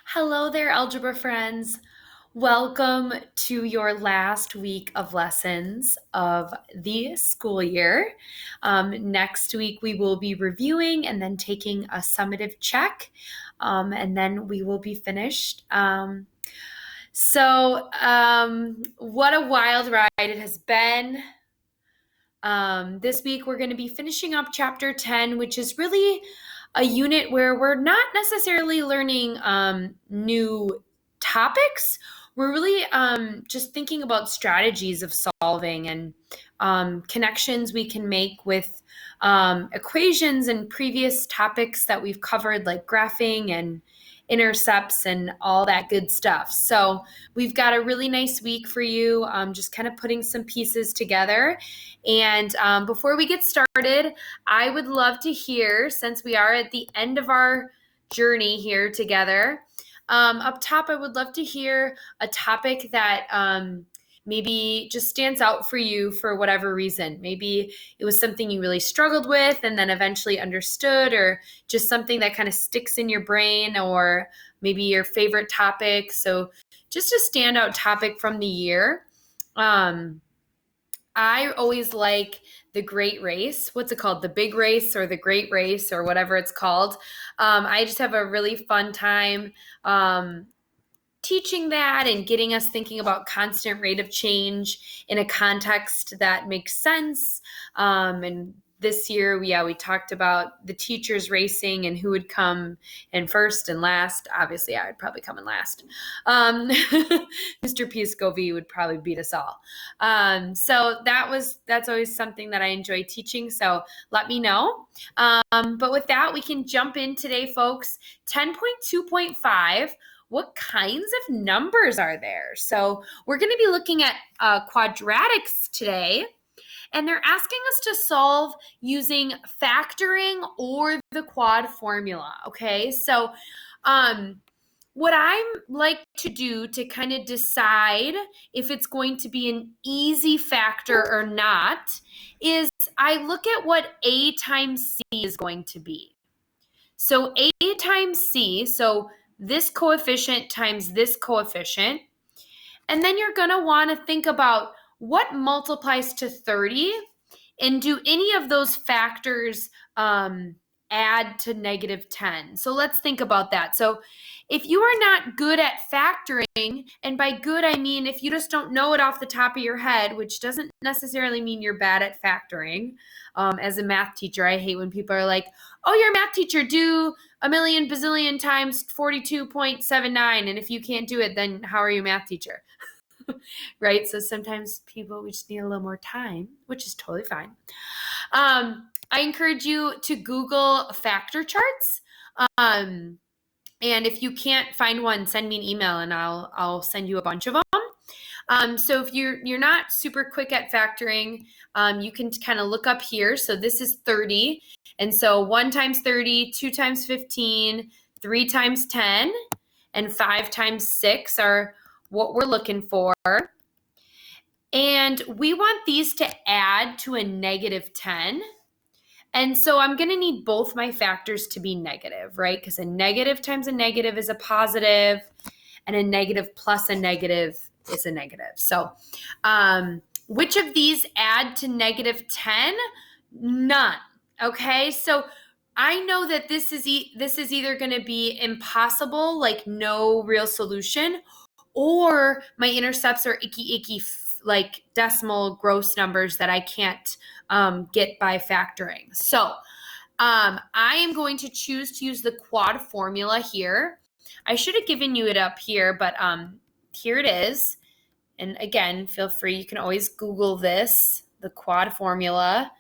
Hello there, algebra friends. Welcome to your last week of lessons of the school year. Next week, we will be reviewing and then taking a summative check, and then we will be finished. What a wild ride it has been. This week, we're going to be finishing up chapter 10, which is really a unit where we're not necessarily learning new topics. We're really just thinking about strategies of solving and connections we can make with equations and previous topics that we've covered, like graphing and intercepts and all that good stuff. So we've got a really nice week for you, just kind of putting some pieces together. And before we get started, I would love to hear, since we are at the end of our journey here together, up top, I would love to hear a topic that maybe just stands out for you for whatever reason. Maybe it was something you really struggled with and then eventually understood, or just something that kind of sticks in your brain, or maybe your favorite topic. So just a standout topic from the year. I always like the Great Race. What's it called? The Big Race or the Great Race or whatever it's called. I just have a really fun time teaching that and getting us thinking about constant rate of change in a context that makes sense. And this year, we talked about the teachers racing and who would come in first and last. Obviously, I would probably come in last. Mr. Piscovi would probably beat us all. So that's always something that I enjoy teaching. So let me know. But with that, we can jump in today, folks. 10.2.5. What kinds of numbers are there? So we're going to be looking at quadratics today, and they're asking us to solve using factoring or the quad formula, okay? So what I like to do to kind of decide if it's going to be an easy factor or not is I look at what A times C is going to be. So A times C, so this coefficient times this coefficient. And then you're going to want to think about what multiplies to 30, and do any of those factors add to negative 10? So let's think about that. So if you are not good at factoring, and by good I mean if you just don't know it off the top of your head, which doesn't necessarily mean you're bad at factoring. As a math teacher, I hate when people are like, oh, you're a math teacher, do a million bazillion times 42.79. And if you can't do it, then how are you a math teacher? Right? So sometimes we just need a little more time, which is totally fine. I encourage you to Google factor charts. And if you can't find one, send me an email and I'll send you a bunch of them. So if you're not super quick at factoring, you can kind of look up here. So this is 30. And so 1 times 30, 2 times 15, 3 times 10, and 5 times 6 are what we're looking for. And we want these to add to a negative 10. And so I'm going to need both my factors to be negative, right? Because a negative times a negative is a positive, and a negative plus a negative is a negative. So which of these add to negative 10? None. Okay, so I know that this is either going to be impossible, like no real solution, or my intercepts are icky, like decimal gross numbers that I can't get by factoring. So I am going to choose to use the quad formula here. I should have given you it up here, but here it is. And again, feel free, you can always Google this, the quad formula.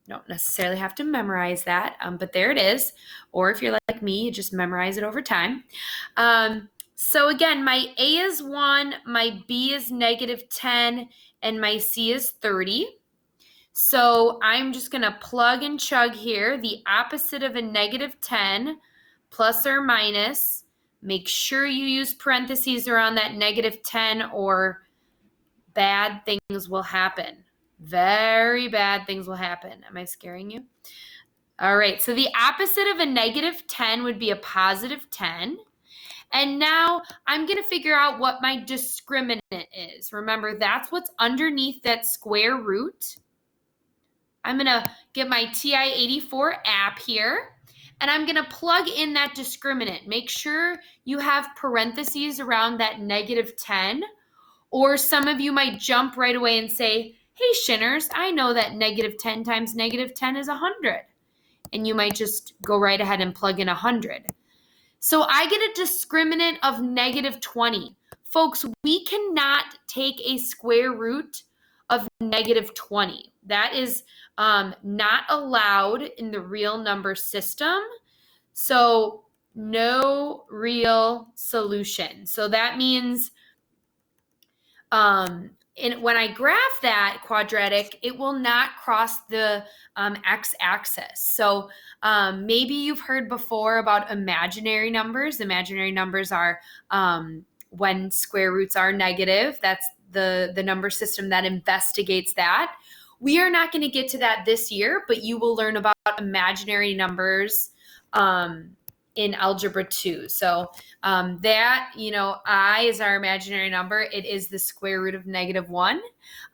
Don't necessarily have to memorize that, but there it is. Or if you're like me, you just memorize it over time. So again, my A is 1, my B is negative 10, and my C is 30. So I'm just going to plug and chug here. The opposite of a negative 10, plus or minus. Make sure you use parentheses around that negative 10 or bad things will happen. Very bad things will happen. Am I scaring you? All right, so the opposite of a negative 10 would be a positive 10. And now I'm going to figure out what my discriminant is. Remember, that's what's underneath that square root. I'm going to get my TI-84 app here, and I'm going to plug in that discriminant. Make sure you have parentheses around that negative 10, or some of you might jump right away and say, hey, Shinners, I know that negative 10 times negative 10 is 100. And you might just go right ahead and plug in 100. So I get a discriminant of negative 20. Folks, we cannot take a square root of negative 20. That is not allowed in the real number system. So no real solution. So that means when I graph that quadratic, it will not cross the x-axis. So maybe you've heard before about imaginary numbers. Imaginary numbers are when square roots are negative. That's the number system that investigates that. We are not going to get to that this year, but you will learn about imaginary numbers in Algebra 2. So that, I is our imaginary number. It is the square root of negative 1,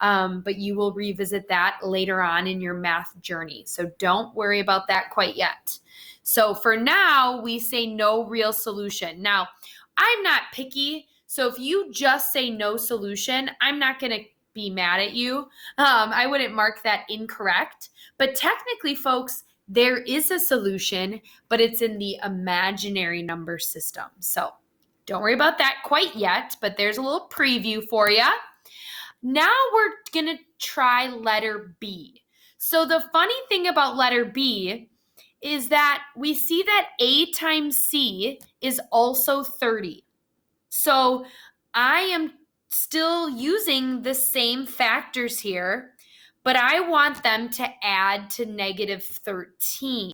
but you will revisit that later on in your math journey. So don't worry about that quite yet. So for now, we say no real solution. Now, I'm not picky, so if you just say no solution, I'm not going to be mad at you. I wouldn't mark that incorrect. But technically, folks, there is a solution, but it's in the imaginary number system. So don't worry about that quite yet, but there's a little preview for you. Now we're going to try letter B. So the funny thing about letter B is that we see that A times C is also 30. So I am still using the same factors here, but I want them to add to negative 13.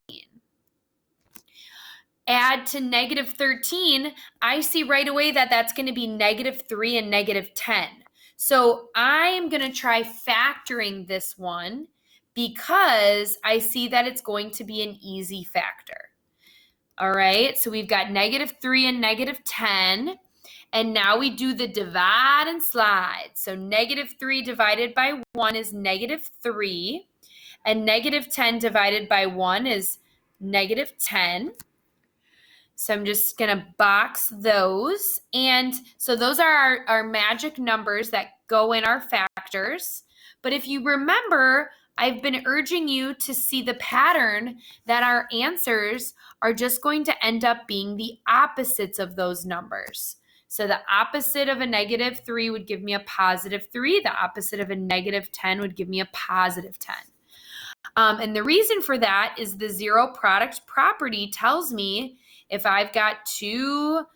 Add to negative 13, I see right away that that's going to be negative 3 and negative 10. So I'm going to try factoring this one because I see that it's going to be an easy factor. All right, so we've got negative 3 and negative 10. And now we do the divide and slide. So negative 3 divided by 1 is negative 3. And negative 10 divided by 1 is negative 10. So I'm just going to box those. And so those are our magic numbers that go in our factors. But if you remember, I've been urging you to see the pattern that our answers are just going to end up being the opposites of those numbers. So the opposite of a negative 3 would give me a positive 3. The opposite of a negative 10 would give me a positive 10. And the reason for that is the zero product property tells me if I've got two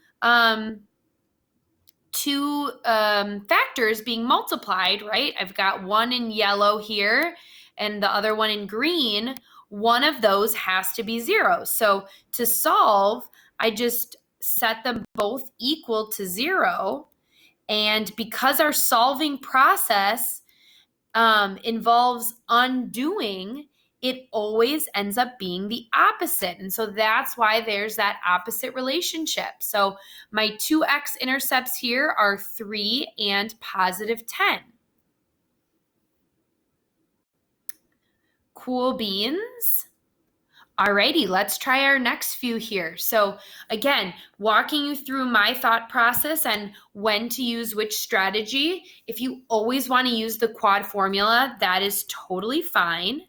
factors being multiplied, right? I've got one in yellow here and the other one in green. One of those has to be 0. So to solve, I just set them both equal to 0. And because our solving process involves undoing, it always ends up being the opposite. And so that's why there's that opposite relationship. So my two x-intercepts here are 3 and positive 10. Cool beans. Alrighty, let's try our next few here. So again, walking you through my thought process and when to use which strategy. If you always want to use the quad formula, that is totally fine.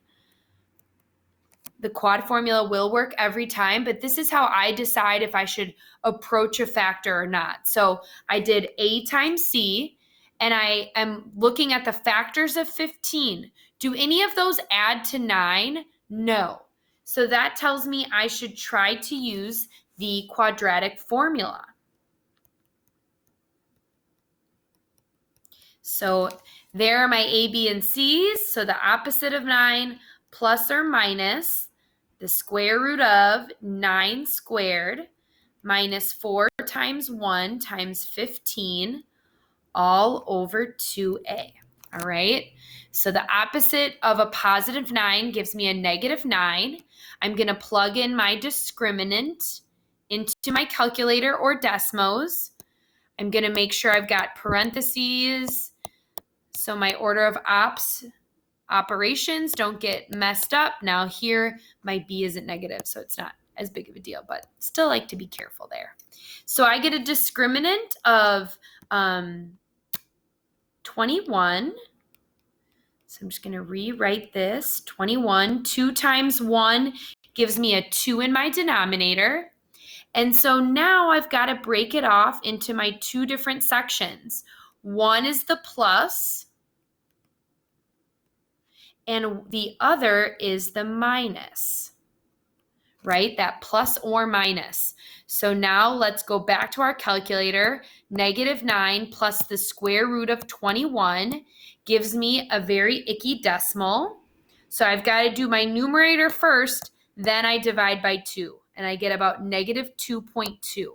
The quad formula will work every time, but this is how I decide if I should approach a factor or not. So I did A times C, and I am looking at the factors of 15. Do any of those add to 9? No. So that tells me I should try to use the quadratic formula. So there are my A, B, and C's. So the opposite of 9 plus or minus the square root of 9 squared minus 4 times 1 times 15 all over 2a. All right. So the opposite of a positive 9 gives me a negative 9. I'm going to plug in my discriminant into my calculator or Desmos. I'm going to make sure I've got parentheses so my order of operations don't get messed up. Now here, my B isn't negative, so it's not as big of a deal, but still like to be careful there. So I get a discriminant of 21. So I'm just going to rewrite this. 21, 2 times 1 gives me a 2 in my denominator. And so now I've got to break it off into my 2 different sections. One is the plus, and the other is the minus, right? That plus or minus. So now let's go back to our calculator. Negative 9 plus the square root of 21 gives me a very icky decimal. So I've got to do my numerator first, then I divide by 2, and I get about negative 2.2.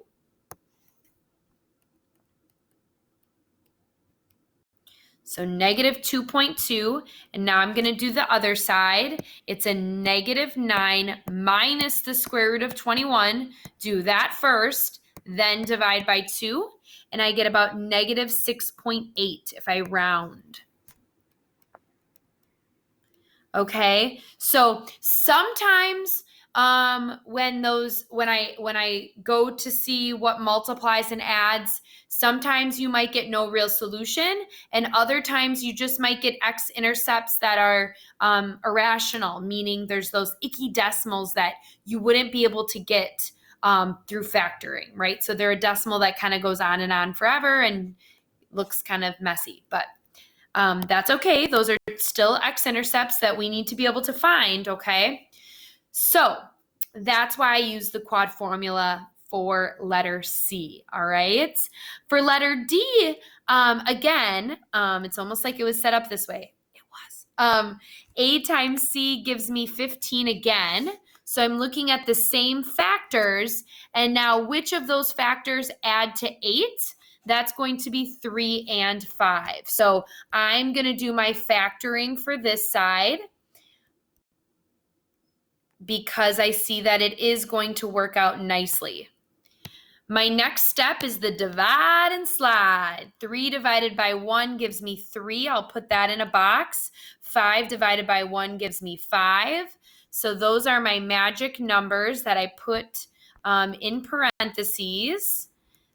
So negative 2.2, and now I'm going to do the other side. It's a negative 9 minus the square root of 21. Do that first, then divide by 2, and I get about negative 6.8 if I round. Okay, so sometimes when I go to see what multiplies and adds, sometimes you might get no real solution, and other times you just might get x-intercepts that are irrational, meaning there's those icky decimals that you wouldn't be able to get through factoring, right? So they're a decimal that kind of goes on and on forever and looks kind of messy, but that's okay. Those are still x-intercepts that we need to be able to find, okay? So that's why I use the quad formula for letter C, all right? For letter D, again, it's almost like it was set up this way. It was. A times C gives me 15 again. So I'm looking at the same factors, and now which of those factors add to 8? That's going to be 3 and 5. So I'm going to do my factoring for this side because I see that it is going to work out nicely. My next step is the divide and slide. 3 divided by 1 gives me 3. I'll put that in a box. 5 divided by 1 gives me 5. So those are my magic numbers that I put in parentheses.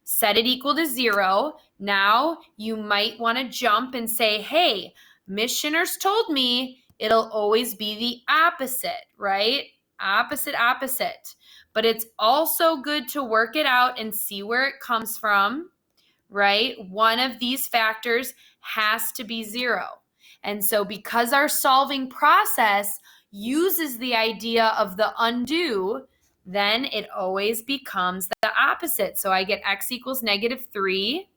Set it equal to 0. Now you might want to jump and say, hey, Miss Shinners told me it'll always be the opposite, right? Opposite. But it's also good to work it out and see where it comes from, right? One of these factors has to be 0. And so because our solving process uses the idea of the undo, then it always becomes the opposite. So I get x equals negative 3,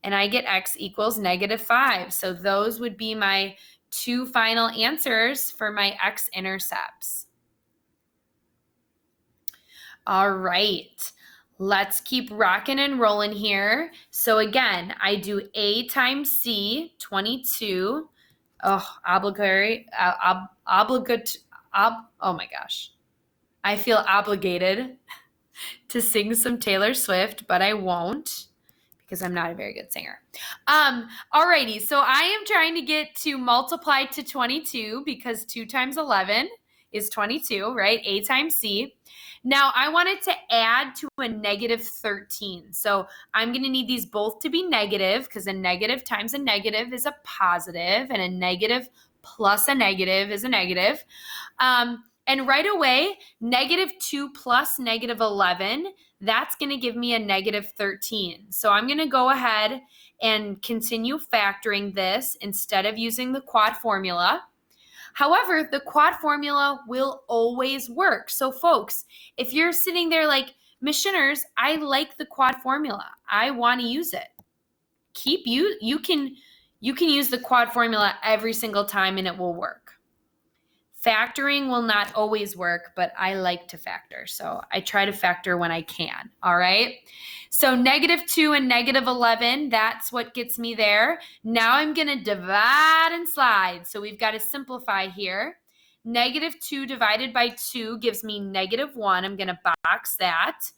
and I get x equals negative 5. So those would be my 2 final answers for my x-intercepts. All right, let's keep rocking and rolling here. So again, I do A times C, 22. Oh, obligatory. Oh my gosh. I feel obligated to sing some Taylor Swift, but I won't because I'm not a very good singer. Alrighty, so I am trying to get to multiply to 22 because 2 times 11 is 22, right? A times C. Now I wanted to add to a negative 13. So I'm going to need these both to be negative because a negative times a negative is a positive, and a negative plus a negative is a negative. And right away, negative 2 plus negative 11, that's going to give me a negative 13. So I'm going to go ahead and continue factoring this instead of using the quad formula. However, the quad formula will always work. So folks, if you're sitting there like, Miss Shinners, I like the quad formula. I want to use it. You can use the quad formula every single time and it will work. Factoring will not always work, but I like to factor. So I try to factor when I can. All right. So -2 and -11, that's what gets me there. Now I'm going to divide and slide. So we've got to simplify here. -2 divided by 2 gives me -1. I'm going to box that.